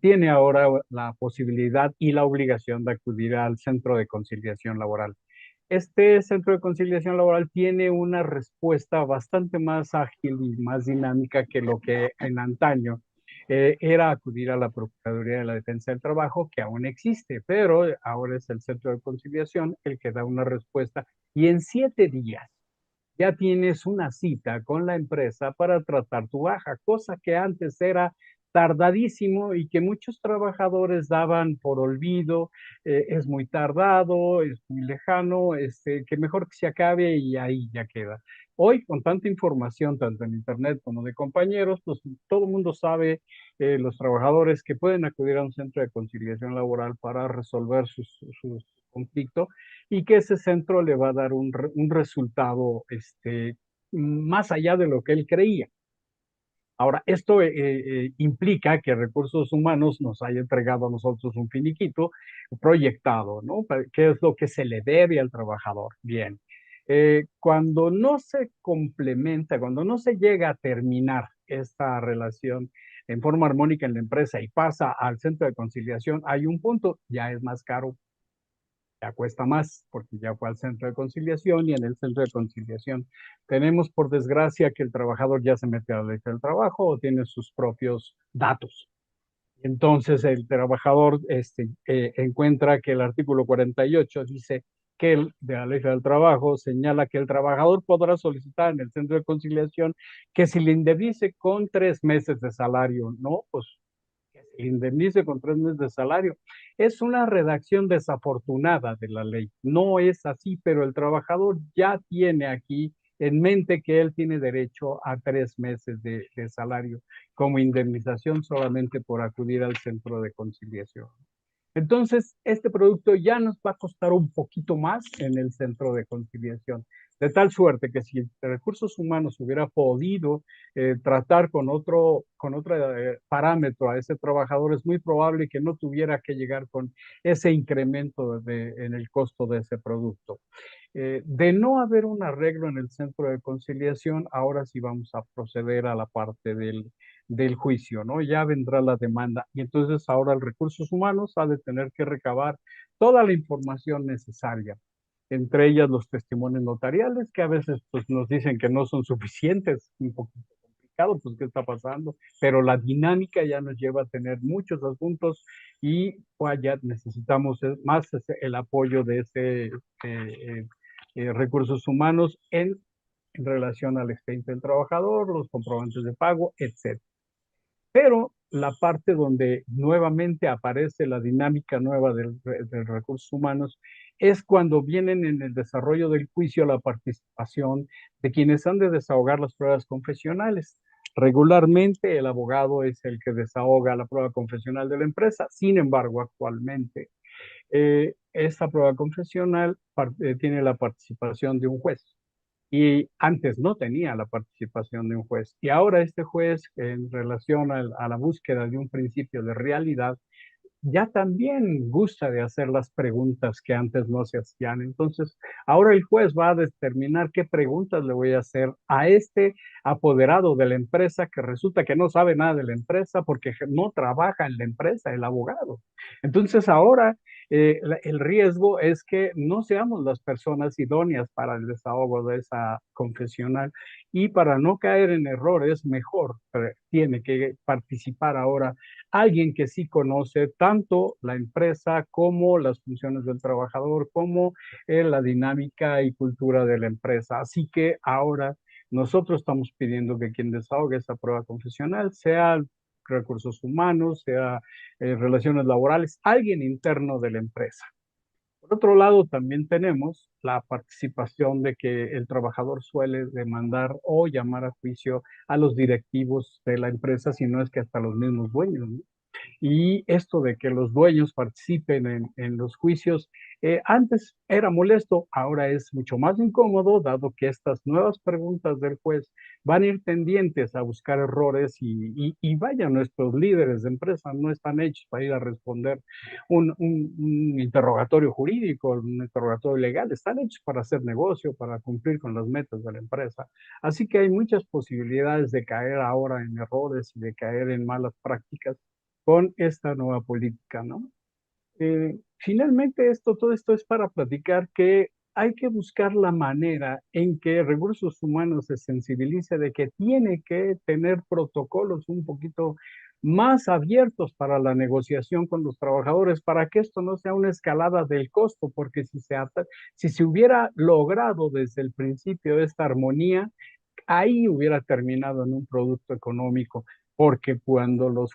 tiene ahora la posibilidad y la obligación de acudir al centro de conciliación laboral. Este centro de conciliación laboral tiene una respuesta bastante más ágil y más dinámica que lo que en antaño era acudir a la Procuraduría de la Defensa del Trabajo, que aún existe, pero ahora es el centro de conciliación el que da una respuesta y en 7 días ya tienes una cita con la empresa para tratar tu baja, cosa que antes era tardadísimo y que muchos trabajadores daban por olvido, es muy tardado, es muy lejano, que mejor que se acabe y ahí ya queda. Hoy, con tanta información, tanto en Internet como de compañeros, pues todo el mundo sabe, los trabajadores, que pueden acudir a un centro de conciliación laboral para resolver sus conflictos y que ese centro le va a dar un resultado más allá de lo que él creía. Ahora, esto implica que Recursos Humanos nos haya entregado a nosotros un finiquito proyectado, ¿no? ¿Qué es lo que se le debe al trabajador? Bien. Cuando no se complementa, cuando no se llega a terminar esta relación en forma armónica en la empresa y pasa al centro de conciliación, hay un punto, ya es más caro, ya cuesta más porque ya fue al centro de conciliación y en el centro de conciliación tenemos por desgracia que el trabajador ya se mete a la ley del trabajo o tiene sus propios datos. Entonces el trabajador encuentra que el artículo 48 dice que de la ley del trabajo señala que el trabajador podrá solicitar en el centro de conciliación que se le indemnice con 3 meses de salario. No, pues que se indemnice con 3 meses de salario. Es una redacción desafortunada de la ley. No es así, pero el trabajador ya tiene aquí en mente que él tiene derecho a 3 meses de salario como indemnización solamente por acudir al centro de conciliación. Entonces, este producto ya nos va a costar un poquito más en el centro de conciliación, de tal suerte que si recursos humanos hubiera podido tratar con otro parámetro a ese trabajador, es muy probable que no tuviera que llegar con ese incremento en el costo de ese producto. De no haber un arreglo en el centro de conciliación, ahora sí vamos a proceder a la parte del juicio, ¿no? Ya vendrá la demanda y entonces ahora el recursos humanos ha de tener que recabar toda la información necesaria, entre ellas los testimonios notariales, que a veces pues, nos dicen que no son suficientes, un poquito complicado, pues qué está pasando, pero la dinámica ya nos lleva a tener muchos asuntos y pues ya necesitamos más el apoyo de ese recursos humanos en relación al expediente del trabajador, los comprobantes de pago, etc. Pero la parte donde nuevamente aparece la dinámica nueva del recursos humanos es cuando vienen en el desarrollo del juicio la participación de quienes han de desahogar las pruebas confesionales. Regularmente el abogado es el que desahoga la prueba confesional de la empresa. Sin embargo, actualmente esta prueba confesional tiene la participación de un juez y antes no tenía la participación de un juez. Y ahora este juez, en relación a la búsqueda de un principio de realidad, ya también gusta de hacer las preguntas que antes no se hacían. Entonces, ahora el juez va a determinar qué preguntas le voy a hacer a este apoderado de la empresa que resulta que no sabe nada de la empresa porque no trabaja en la empresa, el abogado. Entonces, ahora el riesgo es que no seamos las personas idóneas para el desahogo de esa confesional y para no caer en errores, mejor tiene que participar ahora alguien que sí conoce tanto la empresa como las funciones del trabajador, como la dinámica y cultura de la empresa. Así que ahora nosotros estamos pidiendo que quien desahogue esa prueba confesional sea recursos humanos, sea relaciones laborales, alguien interno de la empresa. Por otro lado, también tenemos la participación de que el trabajador suele demandar o llamar a juicio a los directivos de la empresa, si no es que hasta los mismos dueños, ¿no? Y esto de que los dueños participen en los juicios, antes era molesto, ahora es mucho más incómodo, dado que estas nuevas preguntas del juez van a ir tendientes a buscar errores y vaya, nuestros líderes de empresa no están hechos para ir a responder un interrogatorio jurídico, un interrogatorio legal, están hechos para hacer negocio, para cumplir con las metas de la empresa. Así que hay muchas posibilidades de caer ahora en errores y de caer en malas prácticas con esta nueva política, ¿no? Finalmente, todo esto es para platicar que hay que buscar la manera en que recursos humanos se sensibilice de que tiene que tener protocolos un poquito más abiertos para la negociación con los trabajadores, para que esto no sea una escalada del costo, porque si se hubiera logrado desde el principio esta armonía, ahí hubiera terminado en un producto económico, porque cuando los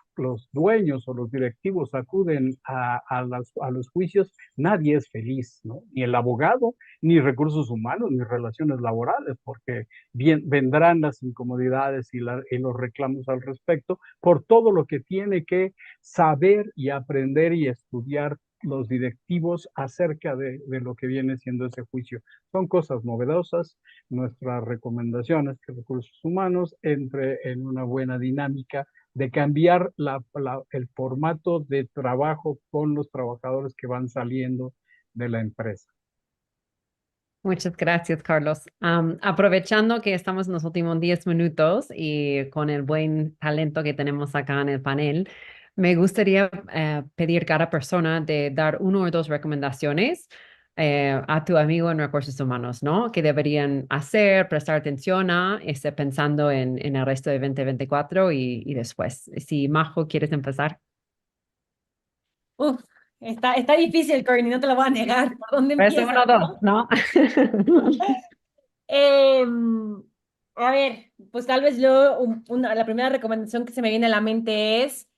dueños o los directivos acuden a los juicios, nadie es feliz, ¿no? Ni el abogado, ni recursos humanos, ni relaciones laborales, porque bien, vendrán las incomodidades y los reclamos al respecto por todo lo que tiene que saber y aprender y estudiar los directivos acerca de lo que viene siendo ese juicio. Son cosas novedosas. Nuestras recomendaciones que recursos humanos entre en una buena dinámica de cambiar el formato de trabajo con los trabajadores que van saliendo de la empresa. Muchas gracias, Carlos. Aprovechando que estamos en los últimos 10 minutos y con el buen talento que tenemos acá en el panel, me gustaría pedir a cada persona de dar uno o dos recomendaciones a tu amigo en recursos humanos, ¿no? Que deberían hacer, prestar atención a, pensando en el resto de 2024 y después. Si Majo, ¿quieres empezar? Uf, está difícil, Courtney, no te lo voy a negar. ¿Por dónde Pues empiezas, uno o dos, no? ¿no? Em, a ver, pues tal vez la primera recomendación que se me viene a la mente es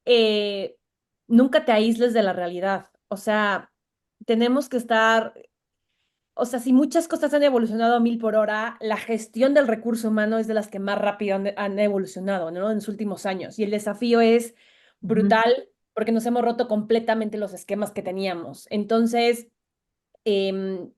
eh, nunca te aísles de la realidad. O sea, tenemos que estar, o sea, si muchas cosas han evolucionado a 1000 por hora, la gestión del recurso humano es de las que más rápido han evolucionado, ¿no? En los últimos años. Y el desafío es Ujú. brutal porque nos hemos roto completamente los esquemas que teníamos. Entonces, em,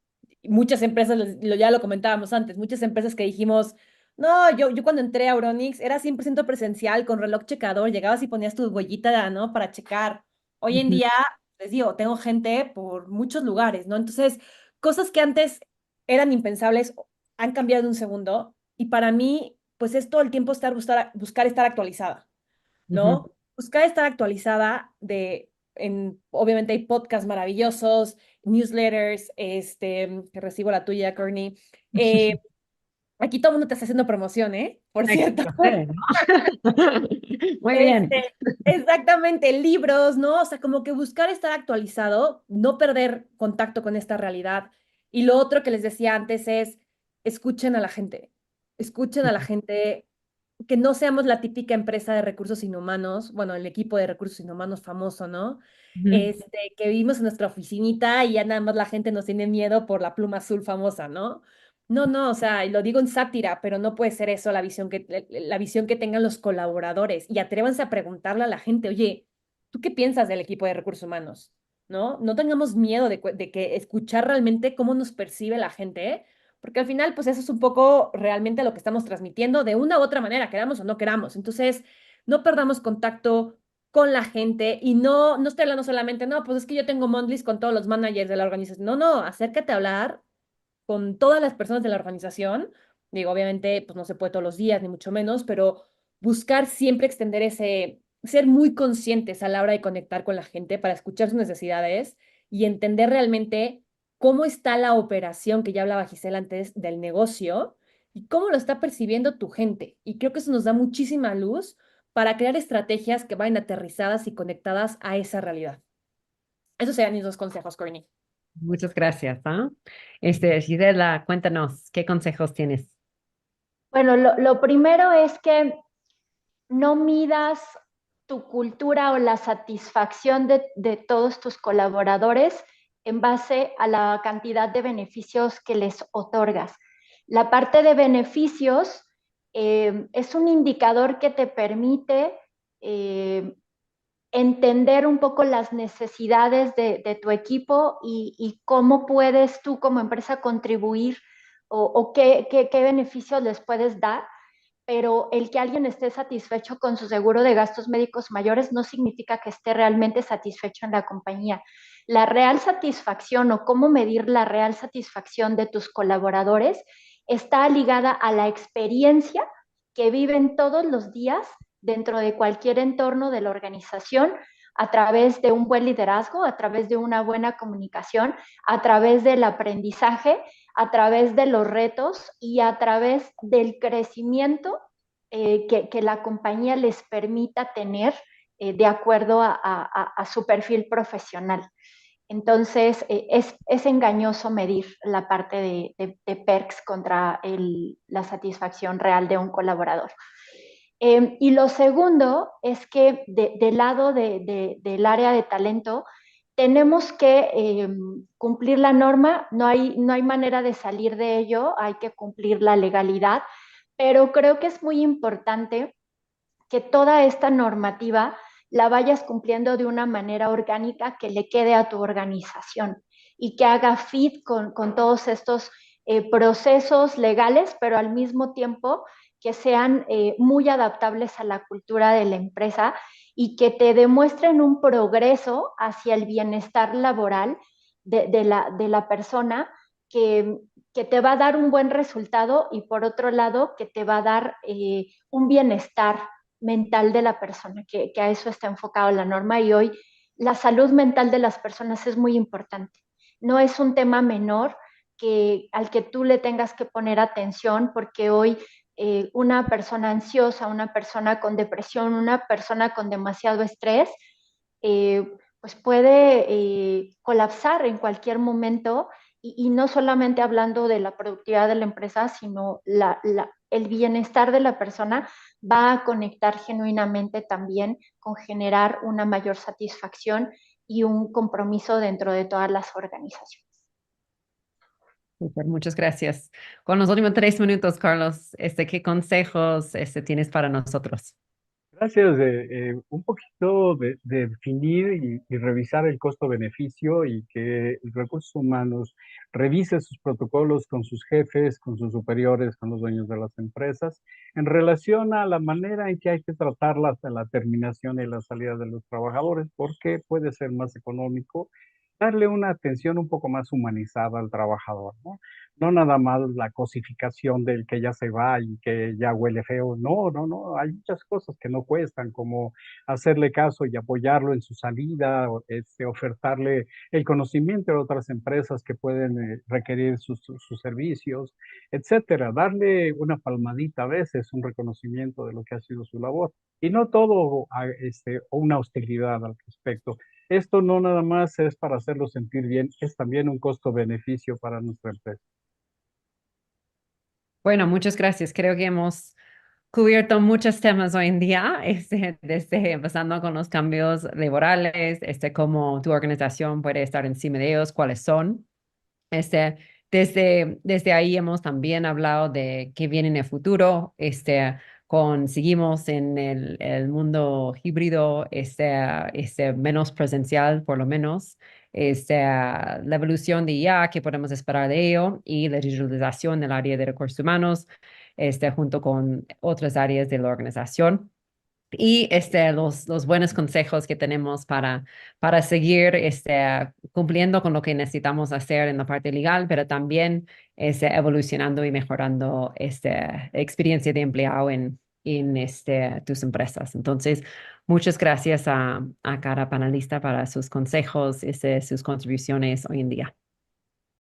muchas empresas, ya lo comentábamos antes, muchas empresas que dijimos, no, yo cuando entré a Auronix era 100% presencial, con reloj checador, llegabas y ponías tu huellita, ¿no? Para checar. Hoy en Ujú, día, les digo, tengo gente por muchos lugares, ¿no? Entonces, cosas que antes eran impensables han cambiado en un segundo y para mí, pues es todo el tiempo buscar estar actualizada, ujú. ¿no? Buscar estar actualizada obviamente hay podcasts maravillosos, newsletters, que recibo la tuya, Courtney. Eh, Aquí todo el mundo te está haciendo promoción, ¿eh? Por cierto. Exacto, sí, ¿no? Muy bien. Exactamente, libros, ¿no? O sea, como que buscar estar actualizado, no perder contacto con esta realidad. Y lo otro que les decía antes es, escuchen a la gente, que no seamos la típica empresa de recursos inhumanos, bueno, el equipo de recursos inhumanos famoso, ¿no? Ujú, Que vivimos en nuestra oficinita y ya nada más la gente nos tiene miedo por la pluma azul famosa, ¿no? No, no, o sea, y lo digo en sátira, pero no puede ser eso la visión que tengan los colaboradores. Y atrévanse a preguntarle a la gente, oye, ¿tú qué piensas del equipo de recursos humanos? ¿No? No tengamos miedo de que escuchar realmente cómo nos percibe la gente, ¿eh? Porque al final, pues eso es un poco realmente lo que estamos transmitiendo de una u otra manera, queramos o no queramos. Entonces, no perdamos contacto con la gente y no estoy hablando solamente, no, pues es que yo tengo Mondlis con todos los managers de la organización. No, no, acércate a hablar con todas las personas de la organización. Digo, obviamente, pues no se puede todos los días, ni mucho menos, pero buscar siempre extender ser muy conscientes a la hora de conectar con la gente para escuchar sus necesidades y entender realmente cómo está la operación, que ya hablaba Gisela antes, del negocio y cómo lo está percibiendo tu gente. Y creo que eso nos da muchísima luz para crear estrategias que vayan aterrizadas y conectadas a esa realidad. Esos serían mis dos consejos, Courtney. muchas gracias, ¿ah? Gisela, cuéntanos, ¿qué consejos tienes? Bueno, lo primero es que no midas tu cultura o la satisfacción de todos tus colaboradores en base a la cantidad de beneficios que les otorgas. La parte de beneficios es un indicador que te permite entender un poco las necesidades de tu equipo y cómo puedes tú como empresa contribuir o qué beneficios les puedes dar, pero el que alguien esté satisfecho con su seguro de gastos médicos mayores no significa que esté realmente satisfecho en la compañía. La real satisfacción o cómo medir la real satisfacción de tus colaboradores está ligada a la experiencia que viven todos los días dentro de cualquier entorno de la organización a través de un buen liderazgo, a través de una buena comunicación, a través del aprendizaje, a través de los retos y a través del crecimiento que la compañía les permita tener de acuerdo a su perfil profesional. Entonces, es engañoso medir la parte de perks contra la satisfacción real de un colaborador. Y lo segundo es que del lado del área de talento, tenemos que cumplir la norma, no hay manera de salir de ello, hay que cumplir la legalidad, pero creo que es muy importante que toda esta normativa la vayas cumpliendo de una manera orgánica que le quede a tu organización y que haga fit con todos estos procesos legales, pero al mismo tiempo que sean muy adaptables a la cultura de la empresa y que te demuestren un progreso hacia el bienestar laboral de la persona que te va a dar un buen resultado y por otro lado que te va a dar un bienestar mental de la persona, que a eso está enfocado la norma y hoy la salud mental de las personas es muy importante. No es un tema menor al que tú le tengas que poner atención porque hoy una persona ansiosa, una persona con depresión, una persona con demasiado estrés, eh, pues puede colapsar en cualquier momento y no solamente hablando de la productividad de la empresa, sino el bienestar de la persona va a conectar genuinamente también con generar una mayor satisfacción y un compromiso dentro de todas las organizaciones. Súper, muchas gracias. Con los últimos 3 minutos, Carlos, ¿qué consejos tienes para nosotros? Gracias. Un poquito de definir y revisar el costo-beneficio y que recursos humanos revise sus protocolos con sus jefes, con sus superiores, con los dueños de las empresas, en relación a la manera en que hay que tratarlas en la terminación y la salida de los trabajadores, porque puede ser más económico darle una atención un poco más humanizada al trabajador, ¿no? No nada más la cosificación del que ya se va y que ya huele feo. No, no, no. Hay muchas cosas que no cuestan, como hacerle caso y apoyarlo en su salida, ofertarle el conocimiento de otras empresas que pueden requerir sus servicios, etcétera. Darle una palmadita a veces, un reconocimiento de lo que ha sido su labor. Y no todo una hostilidad al respecto. Esto no nada más es para hacerlo sentir bien, es también un costo-beneficio para nuestra empresa. Bueno, muchas gracias. Creo que hemos cubierto muchos temas hoy en día, desde empezando con los cambios laborales, cómo tu organización puede estar encima de ellos, cuáles son. Este, desde ahí hemos también hablado de qué viene en el futuro. Seguimos en el mundo híbrido, menos presencial, por lo menos. La evolución de IA, que podemos esperar de ello, y la digitalización del área de recursos humanos, junto con otras áreas de la organización. Y los buenos consejos que tenemos para seguir cumpliendo con lo que necesitamos hacer en la parte legal, pero también evolucionando y mejorando esta experiencia de empleado en tus empresas. Entonces, muchas gracias a cada panelista para sus consejos, sus contribuciones hoy en día.